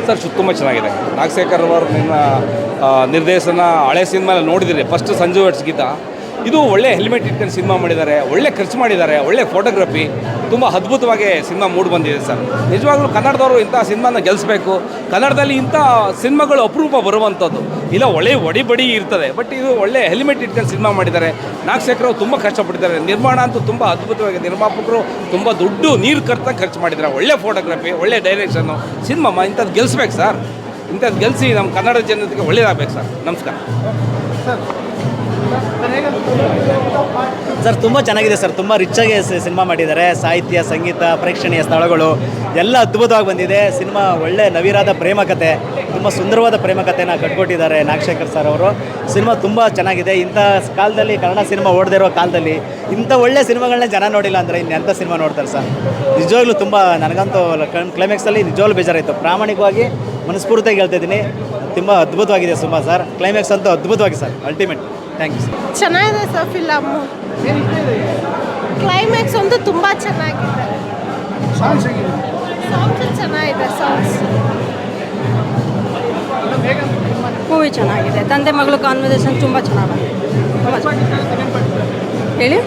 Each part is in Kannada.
ಸರ್ ತುಂಬ ಚೆನ್ನಾಗಿದೆ. ನಾಗಶೇಖರ್ ಅವರು ನಿಮ್ಮ ನಿರ್ದೇಶನ ಹಳೆ ಸಿನಿಮಾ ನೋಡಿದಿರಿ. ಫಸ್ಟ್ ಸಂಜು ವೆಟ್ಸ್ಗಿಂತ ಇದು ಒಳ್ಳೆ ಹೆಲ್ಮೆಟ್ ಇಟ್ಕೊಂಡು ಸಿನಿಮಾ ಮಾಡಿದ್ದಾರೆ, ಒಳ್ಳೆ ಖರ್ಚು ಮಾಡಿದ್ದಾರೆ, ಒಳ್ಳೆ ಫೋಟೋಗ್ರಫಿ, ತುಂಬ ಅದ್ಭುತವಾಗಿ ಸಿನಿಮಾ ಮೂಡಿ ಬಂದಿದೆ ಸರ್. ನಿಜವಾಗ್ಲೂ ಕನ್ನಡದವರು ಇಂಥ ಸಿನಿಮಾನ ಗೆಲ್ಲಿಸ್ಬೇಕು. ಕನ್ನಡದಲ್ಲಿ ಇಂಥ ಸಿನಿಮಾಗಳು ಅಪರೂಪ ಬರುವಂಥದ್ದು. ಇಲ್ಲ ಒಳ್ಳೆ ಒಡಿಬಡಿ ಇರ್ತದೆ, ಬಟ್ ಇದು ಒಳ್ಳೆ ಹೆಲ್ಮೆಟ್ ಇಟ್ಕೊಂಡು ಸಿನಿಮಾ ಮಾಡಿದ್ದಾರೆ. ನಾಗಶೇಖರ್ ಅವರು ತುಂಬ ಕಷ್ಟಪಟ್ಟಿದ್ದಾರೆ. ನಿರ್ಮಾಣ ಅಂತೂ ತುಂಬ ಅದ್ಭುತವಾಗಿದೆ. ನಿರ್ಮಾಪಕರು ತುಂಬ ದುಡ್ಡು ನೀರು ಖರ್ಚು ಮಾಡಿದ್ದಾರೆ. ಒಳ್ಳೆ ಫೋಟೋಗ್ರಫಿ, ಒಳ್ಳೆ ಡೈರೆಕ್ಷನ್ನು, ಸಿನಿಮಾ ಇಂಥದ್ದು ಗೆಲ್ಲಿಸ್ಬೇಕು ಸರ್. ಇಂಥದ್ದು ಗೆಲ್ಲಿಸಿ ನಮ್ಮ ಕನ್ನಡ ಜನತೆಗೆ ಒಳ್ಳೆಯದಾಗಬೇಕು ಸರ್. ನಮಸ್ಕಾರ ಸರ್. ತುಂಬ ಚೆನ್ನಾಗಿದೆ ಸರ್. ತುಂಬ ರಿಚ್ಚಾಗಿ ಸಿನಿಮಾ ಮಾಡಿದ್ದಾರೆ. ಸಾಹಿತ್ಯ, ಸಂಗೀತ, ಪ್ರೇಕ್ಷಣೀಯ ಸ್ಥಳಗಳು ಎಲ್ಲ ಅದ್ಭುತವಾಗಿ ಬಂದಿದೆ. ಸಿನಿಮಾ ಒಳ್ಳೆ ನವಿರಾದ ಪ್ರೇಮ ಕಥೆ, ತುಂಬ ಸುಂದರವಾದ ಪ್ರೇಮ ಕಥೆನ ಕಟ್ಕೊಟ್ಟಿದ್ದಾರೆ ನಾಗಶೇಖರ್ ಸರ್ ಅವರು. ಸಿನಿಮಾ ತುಂಬ ಚೆನ್ನಾಗಿದೆ. ಇಂಥ ಕಾಲದಲ್ಲಿ, ಕನ್ನಡ ಸಿನಿಮಾ ಓಡದೇ ಇರೋ ಕಾಲದಲ್ಲಿ ಇಂಥ ಒಳ್ಳೆ ಸಿನಿಮಾಗಳನ್ನ ಜನ ನೋಡಿಲ್ಲ ಅಂದರೆ ಇನ್ನೆಂಥ ಸಿನಿಮಾ ನೋಡ್ತಾರೆ ಸರ್. ನಿಜವಾಗ್ಲೂ ತುಂಬ ನನಗಂತೂ ಕ್ಲೈಮ್ಯಾಕ್ಸಲ್ಲಿ ನಿಜವಾಗ್ಲೂ ಬೇಜಾರಾಯಿತು. ಪ್ರಾಮಾಣಿಕವಾಗಿ ಮನಸ್ಫೂರ್ತಿಯಾಗಿ ಹೇಳ್ತಾ ಇದ್ದೀನಿ. ತುಂಬ ಅದ್ಭುತವಾಗಿದೆ ಸಿನಿಮಾ ಸರ್. ಕ್ಲೈಮ್ಯಾಕ್ಸ್ ಅಂತೂ ಅದ್ಭುತವಾಗಿ sir. Ultimate. Thank you sir. ಚೆನ್ನಾಗಿದೆ ಸರ್ ಫಿಲಮ್ಮು. ಕ್ಲೈಮ್ಯಾಕ್ಸ್ ಅಂತೂ ತುಂಬ ಚೆನ್ನಾಗಿದೆ. ಸಾಂಗ್ಸ್ ಚೆನ್ನಾಗಿದೆ. ಸಾಂಗ್ಸ್ ಮೂವಿ ಚೆನ್ನಾಗಿದೆ. ತಂದೆ ಮಗಳು ಕಾನ್ವರ್ಸೇಷನ್ ತುಂಬ ಚೆನ್ನಾಗಿದೆ. ಹೇಳಿ.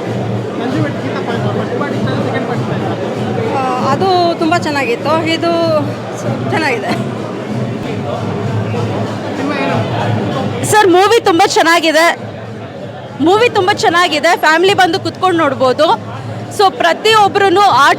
ಅದು ತುಂಬ ಚೆನ್ನಾಗಿತ್ತು. ಇದು ಚೆನ್ನಾಗಿದೆ ಸರ್. ಮೂವಿ ತುಂಬ ಚೆನ್ನಾಗಿದೆ. ಫ್ಯಾಮಿಲಿ ಬಂದು ಕುತ್ಕೊಂಡು ನೋಡ್ಬೋದು. ಸೊ ಪ್ರತಿಯೊಬ್ಬರೂ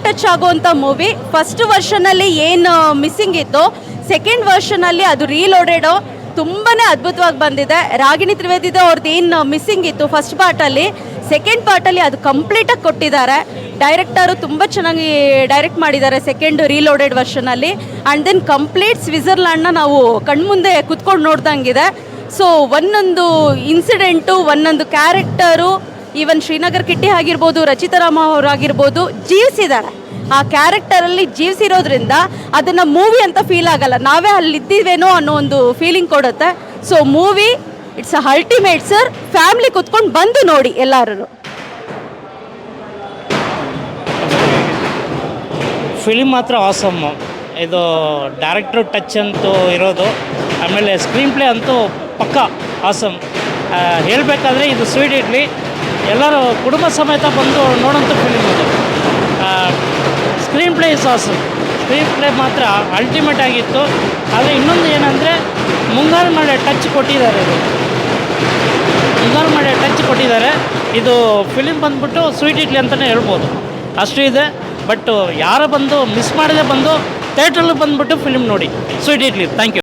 ಟಚ್ ಆಗುವಂಥ ಮೂವಿ. ಫಸ್ಟ್ ವರ್ಷನಲ್ಲಿ ಏನು ಮಿಸ್ಸಿಂಗ್ ಇತ್ತು, ಸೆಕೆಂಡ್ ವರ್ಷನಲ್ಲಿ ಅದು ರೀಲೋಡೆಡು ತುಂಬಾ ಅದ್ಭುತವಾಗಿ ಬಂದಿದೆ. ರಾಗಿಣಿ ತ್ರಿವೇದಿದು ಅವ್ರದ್ದು ಏನು ಮಿಸ್ಸಿಂಗ್ ಇತ್ತು ಫಸ್ಟ್ ಪಾರ್ಟಲ್ಲಿ, ಸೆಕೆಂಡ್ ಪಾರ್ಟಲ್ಲಿ ಅದು ಕಂಪ್ಲೀಟಾಗಿ ಕೊಟ್ಟಿದ್ದಾರೆ. ಡೈರೆಕ್ಟರು ತುಂಬ ಚೆನ್ನಾಗಿ ಡೈರೆಕ್ಟ್ ಮಾಡಿದ್ದಾರೆ ಸೆಕೆಂಡ್ ರೀಲೋಡೆಡ್ ವರ್ಷನಲ್ಲಿ. ಆ್ಯಂಡ್ ದೆನ್ ಕಂಪ್ಲೀಟ್ ಸ್ವಿಟ್ಜರ್ಲ್ಯಾಂಡ್ನ ನಾವು ಕಣ್ಮುಂದೆ ಕುತ್ಕೊಂಡು ನೋಡ್ದಂಗಿದೆ. ಸೊ ಒಂದೊಂದು ಇನ್ಸಿಡೆಂಟು, ಒಂದೊಂದು ಕ್ಯಾರೆಕ್ಟರು, ಈವನ್ ಶ್ರೀನಗರ್ ಕಿಟ್ಟಿ ಆಗಿರ್ಬೋದು, ರಚಿತಾರಾಮ ಅವರಾಗಿರ್ಬೋದು, ಜೀವಿಸಿದ್ದಾರೆ. ಆ ಕ್ಯಾರೆಕ್ಟರಲ್ಲಿ ಜೀವಿಸಿರೋದ್ರಿಂದ ಅದನ್ನು ಮೂವಿ ಅಂತ ಫೀಲ್ ಆಗಲ್ಲ, ನಾವೇ ಅಲ್ಲಿದ್ದೀವೇನೋ ಅನ್ನೋ ಒಂದು ಫೀಲಿಂಗ್ ಕೊಡುತ್ತೆ. So movie it's a ultimate sir. Family ಕುತ್ಕೊಂಡು ಬಂದು ನೋಡಿ ಎಲ್ಲರೂ. ಫಿಲಿಮ್ ಮಾತ್ರ ಆಸಮ್ಮು. ಇದು ಡೈರೆಕ್ಟ್ರು ಟಚ್ ಅಂತೂ ಇರೋದು. ಆಮೇಲೆ ಸ್ಕ್ರೀನ್ ಪ್ಲೇ ಅಂತೂ ಪಕ್ಕ ಆಸಮ್. ಹೇಳಬೇಕಾದ್ರೆ ಇದು ಸ್ವೀಟ್ ಇಡ್ಲಿ ಎಲ್ಲರೂ ಕುಟುಂಬ ಸಮೇತ ಬಂದು ನೋಡೋಂಥ ಫಿಲಿಮ್ ಅದು. Screen play is awesome. Screen play ಮಾತ್ರ ಅಲ್ಟಿಮೇಟ್ ಆಗಿತ್ತು. ಆದರೆ ಇನ್ನೊಂದು ಏನಂದರೆ ಮುಂಗಾರು ಮಳೆ ಟಚ್ ಕೊಟ್ಟಿದ್ದಾರೆ. ಮುಂಗಾರು ಮಳೆ ಟಚ್ ಕೊಟ್ಟಿದ್ದಾರೆ. ಇದು ಫಿಲಿಮ್ ಬಂದ್ಬಿಟ್ಟು ಸ್ವೀಟ್ ಇಡ್ಲಿ ಅಂತಲೇ ಹೇಳ್ಬೋದು. ಅಷ್ಟು ಇದೆ. ಬಟ್ ಯಾರು ಬಂದು ಮಿಸ್ ಮಾಡದೆ ಬಂದು ಥಿಯೇಟ್ರಲ್ಲಿ ಬಂದುಬಿಟ್ಟು ಫಿಲಿಮ್ ನೋಡಿ. ಸ್ವೀಟ್ ಇಡ್ಲಿ. Thank you.